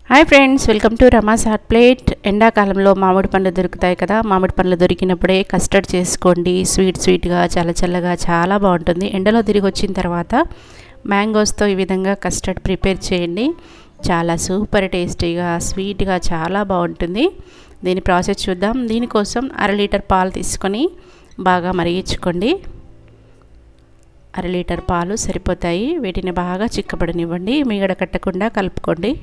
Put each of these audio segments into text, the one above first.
Hi friends, welcome to Rama's hot plate. ఎండాకాలంలో మామిడి పండ్లు దొరుకుతాయి కదా. మామిడి పండ్లు దొరికినప్పుడే కస్టర్డ్ చేసుకోండి. స్వీట్గా చల్లగా చాలా బాగుంటుంది. ఎండలో తిరిగి వచ్చిన తర్వాత మ్యాంగోస్తో ఈ విధంగా కస్టర్డ్ ప్రిపేర్ చేయండి. చాలా సూపర్ టేస్టీగా స్వీట్గా చాలా బాగుంటుంది. దీని ప్రాసెస్ చూద్దాం. దీనికోసం 1/2 లీటర్ పాలు తీసుకొని బాగా మరిగించుకోండి. 1/2 లీటర్ పాలు సరిపోతాయి. వీటిని బాగా చిక్కబడనివ్వండి. మీగడ కట్టకుండా కలుపుకోండి.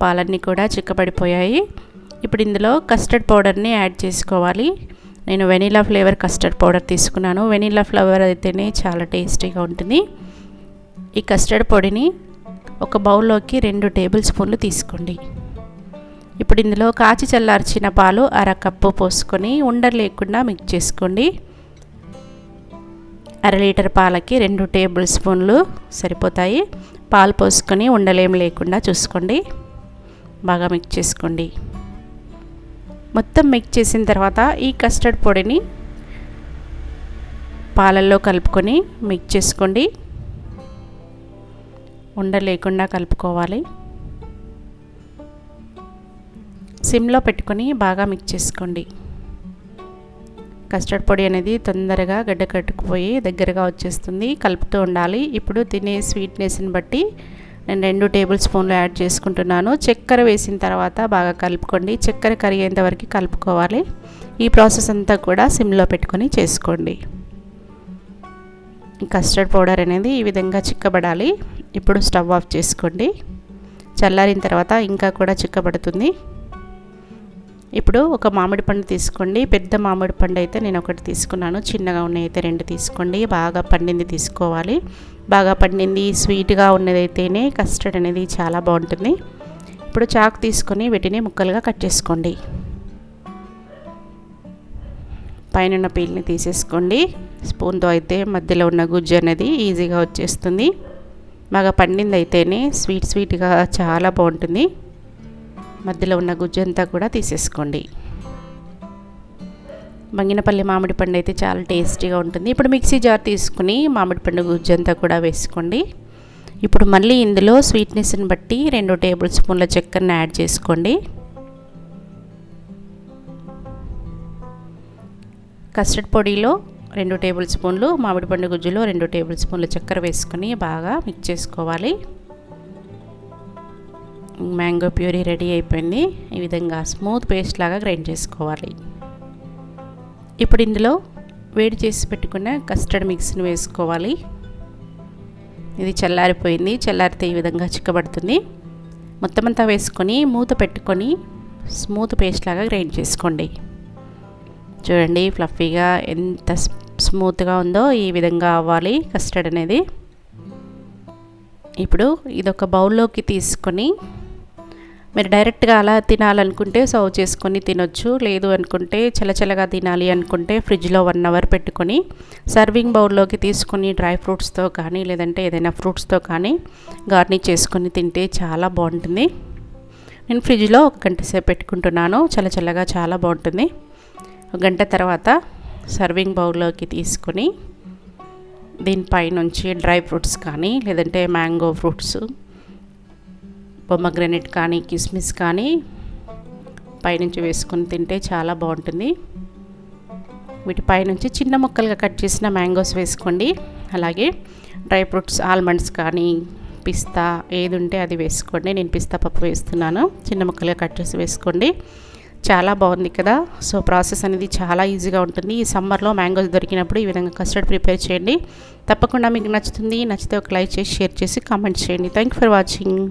పాలన్నీ కూడా చిక్కబడిపోయాయి. ఇప్పుడు ఇందులో కస్టర్డ్ పౌడర్ని యాడ్ చేసుకోవాలి. నేను వెనీలా ఫ్లేవర్ కస్టర్డ్ పౌడర్ తీసుకున్నాను. వెనీలా ఫ్లేవర్ అయితేనే చాలా టేస్టీగా ఉంటుంది. ఈ కస్టర్డ్ పొడిని ఒక బౌల్లోకి 2 టేబుల్ స్పూన్లు తీసుకోండి. ఇప్పుడు ఇందులో కాచి చల్లార్చిన పాలు 1/2 కప్పు పోసుకొని ఉండలు లేకుండా మిక్స్ చేసుకోండి. 1/2 లీటర్ పాలకి 2 టేబుల్ స్పూన్లు సరిపోతాయి. పాలు పోసుకొని ఉండలేం లేకుండా చూసుకోండి. బాగా మిక్స్ చేసుకోండి. మొత్తం మిక్స్ చేసిన తర్వాత ఈ కస్టర్డ్ పొడిని పాలల్లో కలుపుకొని మిక్స్ చేసుకోండి. ఉండలేకుండా కలుపుకోవాలి. సిమ్లో పెట్టుకొని బాగా మిక్స్ చేసుకోండి. కస్టర్డ్ పొడి అనేది తొందరగా గడ్డ కట్టుకుపోయి దగ్గరగా వచ్చేస్తుంది. కలుపుతూ ఉండాలి. ఇప్పుడు తినే స్వీట్నెస్ని బట్టి నేను 2 టేబుల్ స్పూన్లు యాడ్ చేసుకుంటున్నాను. చక్కెర వేసిన తర్వాత బాగా కలుపుకోండి. చక్కెర కరిగేంత వరకు కలుపుకోవాలి. ఈ ప్రాసెస్ అంతా కూడా సిమ్లో పెట్టుకొని చేసుకోండి. కస్టర్డ్ పౌడర్ అనేది ఈ విధంగా చిక్కబడాలి. ఇప్పుడు స్టవ్ ఆఫ్ చేసుకోండి. చల్లారిన తర్వాత ఇంకా కూడా చిక్కబడుతుంది. ఇప్పుడు ఒక మామిడి పండు తీసుకోండి. పెద్ద మామిడి పండు అయితే నేను ఒకటి తీసుకున్నాను. చిన్నగా ఉన్నవి అయితే 2 తీసుకోండి. బాగా పండింది తీసుకోవాలి. బాగా పండింది స్వీట్గా ఉన్నదైతేనే కస్టర్డ్ అనేది చాలా బాగుంటుంది. ఇప్పుడు చాకు తీసుకొని వీటిని ముక్కలుగా కట్ చేసుకోండి. పైన పీల్ని తీసేసుకోండి. స్పూన్తో అయితే మధ్యలో ఉన్న గుజ్జు అనేది ఈజీగా వచ్చేస్తుంది. బాగా పండింది అయితేనే స్వీట్గా చాలా బాగుంటుంది. మధ్యలో ఉన్న గుజ్జు అంతా కూడా తీసేసుకోండి. బంగినపల్లి మామిడి పండు అయితే చాలా టేస్టీగా ఉంటుంది. ఇప్పుడు మిక్సీ జార్ తీసుకుని మామిడి పండు గుజ్జు అంతా కూడా వేసుకోండి. ఇప్పుడు మళ్ళీ ఇందులో స్వీట్నెస్ని బట్టి 2 టేబుల్ స్పూన్ల చక్కెరని యాడ్ చేసుకోండి. కస్టర్డ్ పొడిలో 2 టేబుల్ స్పూన్లు, మామిడి పండు గుజ్జులో 2 టేబుల్ స్పూన్ల చక్కెర వేసుకొని బాగా మిక్స్ చేసుకోవాలి. మ్యాంగో ప్యూరీ రెడీ అయిపోయింది. ఈ విధంగా స్మూత్ పేస్ట్ లాగా గ్రైండ్ చేసుకోవాలి. ఇప్పుడు ఇందులో వేడి చేసి పెట్టుకున్న కస్టర్డ్ మిక్స్ని వేసుకోవాలి. ఇది చల్లారిపోయింది. చల్లారితే ఈ విధంగా చిక్కబడుతుంది. మొత్తం అంతా వేసుకొని మూత పెట్టుకొని స్మూత్ పేస్ట్ లాగా గ్రైండ్ చేసుకోండి. చూడండి ఫ్లఫీగా ఎంత స్మూత్గా ఉందో ఈ విధంగా అవ్వాలి కస్టర్డ్ అనేది. ఇప్పుడు ఇదొక బౌల్లోకి తీసుకొని మీరు డైరెక్ట్గా అలా తినాలనుకుంటే సర్వ్ చేసుకొని తినొచ్చు. లేదు అనుకుంటే చల్లగా తినాలి అనుకుంటే ఫ్రిడ్జ్లో 1 అవర్ పెట్టుకొని సర్వింగ్ బౌల్లోకి తీసుకొని డ్రై ఫ్రూట్స్తో కానీ లేదంటే ఏదైనా ఫ్రూట్స్తో కానీ గార్నిష్ చేసుకొని తింటే చాలా బాగుంటుంది. నేను ఫ్రిడ్జ్లో 1 గంట సేపు పెట్టుకుంటున్నాను. చల్లగా చాలా బాగుంటుంది. 1 గంట తర్వాత సర్వింగ్ బౌల్లోకి తీసుకొని దీనిపై నుంచి డ్రై ఫ్రూట్స్ కానీ లేదంటే మ్యాంగో ఫ్రూట్స్, పొమగ్రనేట్ కానీ కిస్మిస్ కానీ పైనుంచి వేసుకొని తింటే చాలా బాగుంటుంది. వీటిపై నుంచి చిన్న ముక్కలుగా కట్ చేసిన మ్యాంగోస్ వేసుకోండి. అలాగే డ్రై ఫ్రూట్స్ ఆల్మండ్స్ కానీ పిస్తా ఏది ఉంటే అది వేసుకోండి. నేను పిస్తా పప్పు వేస్తున్నాను. చిన్న ముక్కలుగా కట్ చేసి వేసుకోండి. చాలా బాగుంది కదా. సో ప్రాసెస్ అనేది చాలా ఈజీగా ఉంటుంది. ఈ సమ్మర్లో మ్యాంగోస్ దొరికినప్పుడు ఈ విధంగా కస్టర్డ్ ప్రిపేర్ చేయండి. తప్పకుండా మీకు నచ్చుతుంది. నచ్చితే ఒక లైక్ చేసి షేర్ చేసి కామెంట్ చేయండి. Thank you for watching.